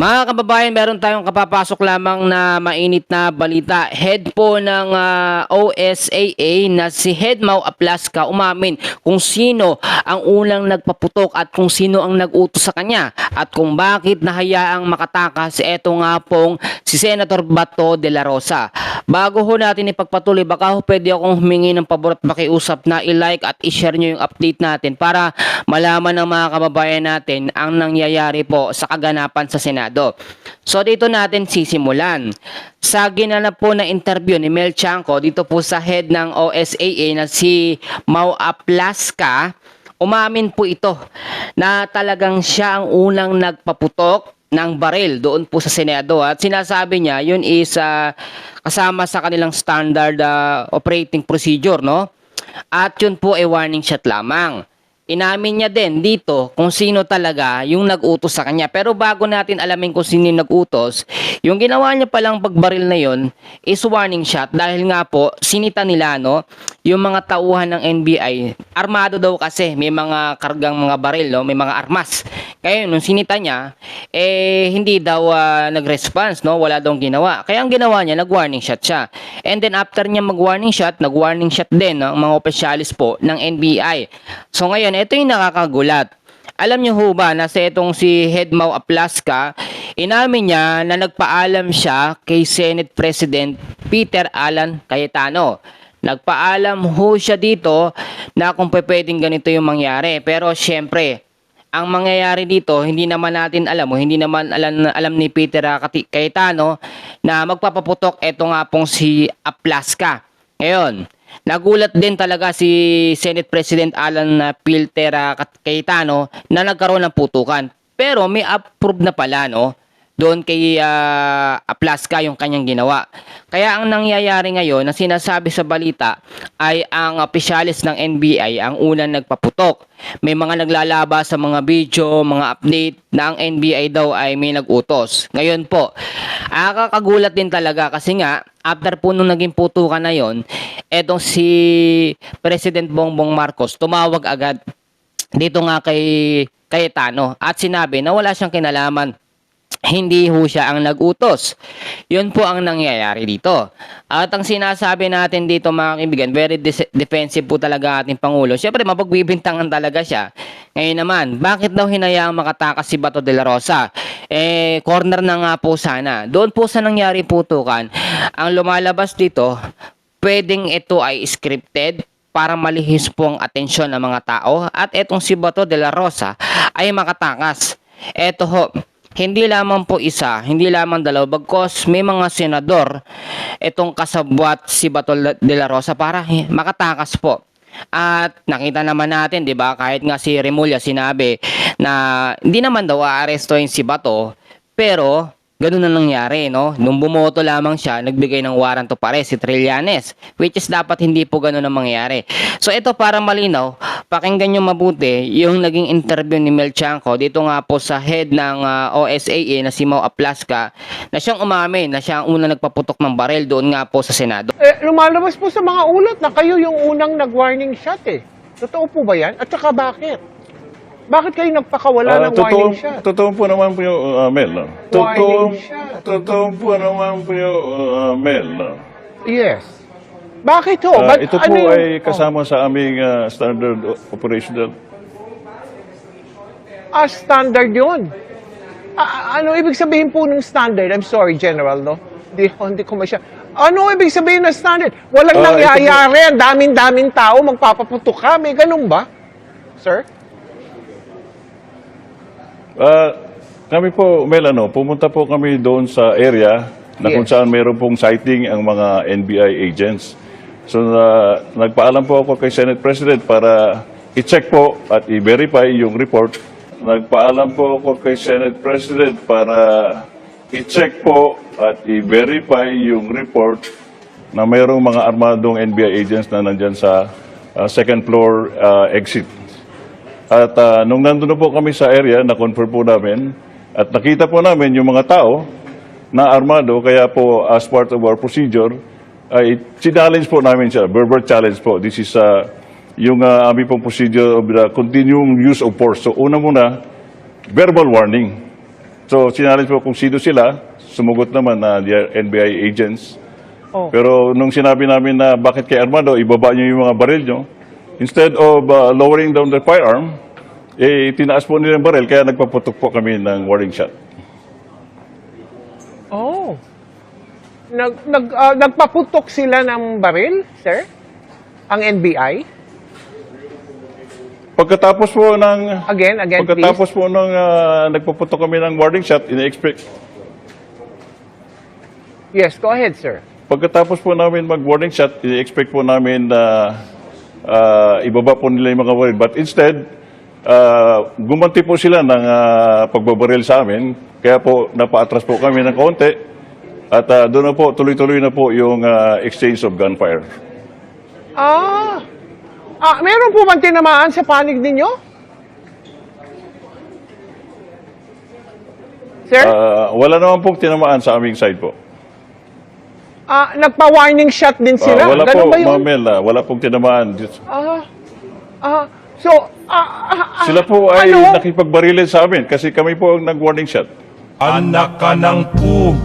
Mga kababayan, meron tayong kapapasok lamang na mainit na balita. Head po ng OSAA na si Head Mau Aplaska umamin kung sino ang unang nagpaputok at kung sino ang nag-utos sa kanya at kung bakit nahayaang makatakas eto nga pong si Senator Bato de la Rosa. Bago ho natin ipagpatuloy, baka ho pwede akong humingi ng pabor at pakiusap na i-like at i-share nyo yung update natin para malaman ng mga kababayan natin ang nangyayari po sa kaganapan sa Senado. So dito natin sisimulan. Sa ginanap po na interview ni Mel Chanco dito po sa head ng OSAA na si Mau Aplaska, umamin po ito na talagang siya ang unang nagpaputok ng baril doon po sa Senado at sinasabi niya yun is kasama sa kanilang standard operating procedure, no? At yun po ay warning shot lamang. Inamin niya din dito kung sino talaga yung nag-utos sa kanya. Pero bago natin alamin kung sino yung nag-utos, yung ginawa niya palang pagbaril na yun is warning shot dahil nga po sinita nila, no, yung mga tauhan ng NBI. Armado daw kasi, may mga kargang mga baril, no, may mga armas. Kaya nung sinita niya, hindi daw nag-response, no, wala daw ginawa. Kaya ang ginawa niya, nag-warning shot siya. And then after niya mag-warning shot, nag-warning shot din, no, ang mga opisyalis po ng NBI. So ngayon, ito yung nakakagulat. Alam niyo ho ba na sa itong si Head Mau Aplaska, inamin niya na nagpaalam siya kay Senate President Peter Alan Cayetano. Nagpaalam ho siya dito na kung pwedeng ganito yung mangyari. Pero syempre, ang mangyayari dito, hindi naman natin alam o hindi naman alam ni Peter Cayetano na magpapaputok ito nga pong si Aplaska. Ngayon, nagulat din talaga si Senate President Alan Peter Cayetano na nagkaroon ng putukan. Pero may approve na pala, no, doon kay Aplaska yung kanyang ginawa. Kaya ang nangyayari ngayon na sinasabi sa balita ay ang opisyalis ng NBI ang unang nagpaputok. May mga naglalaba sa mga video, mga update na ang NBI daw ay may nag-utos. Ngayon po, kakagulat din talaga kasi nga after po nung naging putukan na yon, etong si President Bongbong Marcos tumawag agad dito nga kay Cayetano at sinabi na wala siyang kinalaman. Hindi ho siya ang nag-utos. Yun po ang nangyayari dito. At ang sinasabi natin dito mga kaibigan, very defensive po talaga ating Pangulo. Siyempre mapagbibintangan talaga siya. Ngayon naman, bakit daw hinayaang makatakas si Bato de la Rosa? Corner na nga po sana. Doon po sa nangyari putukan, ang lumalabas dito, pwedeng ito ay scripted para malihis po ang atensyon ng mga tao at etong si Bato de la Rosa ay makatakas. Eto ho, hindi lamang po isa, hindi lamang dalawa, bagkos may mga senador itong kasabwat si Bato de la Rosa para makatakas po. At nakita naman natin, 'di ba, kahit nga si Remulla sinabi na hindi naman daw aarestuhin si Bato, pero ganun na nangyari, no? Nung bumoto lamang siya, nagbigay ng warrant to arrest si Trillanes, which is dapat hindi po ganun ang mangyari. So ito para malinaw, pakinggan nyo mabuti yung naging interview ni Mel Chanco dito nga po sa head ng OSAA na si Mau Aplaska na siyang umamin na siya ang unang nagpaputok ng baril doon nga po sa Senado. Lumalabas po sa mga ulat na kayo yung unang nag-warning shot eh. Totoo po ba yan? At saka bakit? Bakit kayo nagpakawala ng warning shot? Totoo po naman po yung Mel. No? Warning shot. Totoo po naman po yung Mel. No? Yes. Bakit ho? Ito po ay kasama sa aming standard operational. Standard yun. Ano ibig sabihin po ng standard? I'm sorry, General, no? Hindi ko masya. Ano ibig sabihin ng standard? Walang nangyayari. Ang daming-daming tao magpapaputok ka. May ganun ba? Sir? Kami po, Mel, pumunta po kami doon sa area na kung saan mayroon pong sighting ang mga NBI agents. So, nagpaalam po ako kay Senate President para i-check po at i-verify yung report. Nagpaalam po ako kay Senate President para i-check po at i-verify yung report na mayroong mga armadong NBI agents na nandyan sa second floor exit. At nung nandun na po kami sa area, na-confirm po namin at nakita po namin yung mga tao na armado, kaya po as part of our procedure, ay challenge po namin siya, verbal challenge po. This is yung aming pong procedure of the continuing use of force. So una muna, verbal warning. So, sinalin po kung sino sila. Sumugot naman na they are NBI agents. Oh. Pero nung sinabi namin na bakit kay Armando, ibaba nyo yung mga baril nyo, instead of lowering down the firearm, tinaas po nila yung baril, kaya nagpaputok po kami ng warning shot. Oh. Nagpaputok sila ng baril, sir? Ang NBI? Pagkatapos po ng... Again, Pagkatapos po ng nagpaputok kami ng warning shot, ina-expect... Yes, go ahead, sir. Pagkatapos po namin mag-warning shot, ina-expect po namin na ibaba po nila yung mga baril. But instead, gumanti po sila ng pagbabaril sa amin. Kaya po, napaatras po kami ng konti. At doon na po, tuloy-tuloy na po yung exchange of gunfire. Meron po bang tinamaan sa panig ninyo? Sir? Wala naman pong tinamaan sa aming side po. Nagpa-warning shot din sila? Wala Ganun po, ba yun? Ma'am Mel, wala pong tinamaan. Sila po ay ano? nakipagbarilin sa amin kasi kami po ang nag-warning shot. Anak ka ng pu.